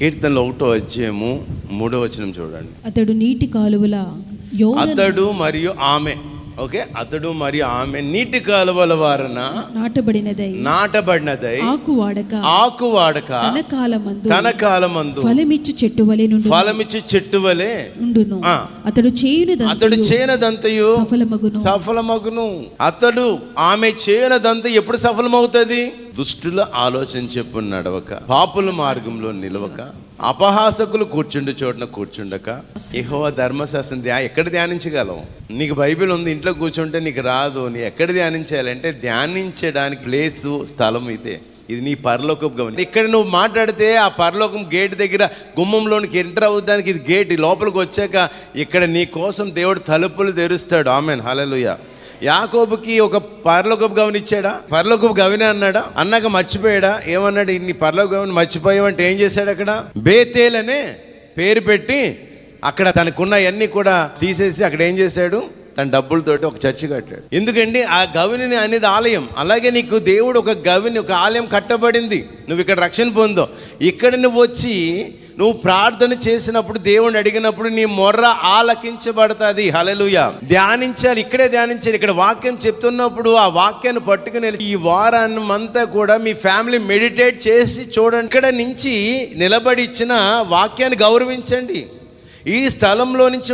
కీర్తనలు 1వ అధ్యాయము 3వ వచనం చూడండి. అతడు నీటి కాలువల అతడు మరియు ఆమె, ఓకే, అతడు మరియు ఆమె నీటి కాలువల వారన నాటబడినదై ఆకు వాడక తన కాలమందు ఫలమిచ్చు చెట్టు వలె ఉండును. అతడు చేయనదంతయు సఫలమగును. అతడు ఆమె చేయనదంతా ఎప్పుడు సఫలమవుతుంది? దుష్టుల ఆలోచన చెప్పు నడవక, పాపుల మార్గంలో నిలవక, అపహాసకులు కూర్చుండే చోటున కూర్చుండక. యెహోవా ధర్మశాస్త్రం ఎక్కడ ధ్యానించగలవు? నీకు బైబిల్ ఉంది, ఇంట్లో కూర్చుంటే నీకు రాదు. నీ ఎక్కడ ధ్యానించాలంటే ధ్యానించడానికి ప్లేసు, స్థలం ఇదే. ఇది నీ పరలోకపు గమని. ఇక్కడ నువ్వు మాట్లాడితే ఆ పరలోకం గేట్ దగ్గర గుమ్మంలోనికి ఎంటర్ అవుతానికి ఇది గేట్. లోపలికి వచ్చాక ఇక్కడ నీ కోసం దేవుడు తలుపులు తెరుస్తాడు. ఆమేన్, హల్లెలూయా. యాకోబుకి ఒక పరలోకపు గవని ఇచ్చాడా? పరలోకపు గవని అన్నాడా? అన్నాక మర్చిపోయాడా? ఏమన్నాడు? ఇన్ని పరలోక గవని మర్చిపోయావంటే ఏం చేశాడు? అక్కడ బేతేల్ అనే పేరు పెట్టి అక్కడ తనకున్న అన్నీ కూడా తీసేసి అక్కడ ఏం చేశాడు? తన డబ్బులతోటి ఒక చర్చి కట్టాడు. ఎందుకండి? ఆ గవిని అనేది ఆలయం. అలాగే నీకు దేవుడు ఒక గవిని, ఒక ఆలయం కట్టబడింది. నువ్వు ఇక్కడ రక్షణ పొందో. ఇక్కడ నువ్వు వచ్చి నువ్వు ప్రార్థన చేసినప్పుడు, దేవుణ్ణి అడిగినప్పుడు నీ మొర్ర ఆలకించబడుతుంది. హల్లెలూయా. ధ్యానించాలి, ఇక్కడే ధ్యానించాలి. ఇక్కడ వాక్యం చెప్తున్నప్పుడు ఆ వాక్యాన్ని పట్టుకుని ఈ వారాన్ని అంతా కూడా మీ ఫ్యామిలీ మెడిటేట్ చేసి చూడండి. ఇక్కడ నుంచి నిలబడి ఇచ్చిన వాక్యాన్ని గౌరవించండి. ఈ స్థలంలో నుంచి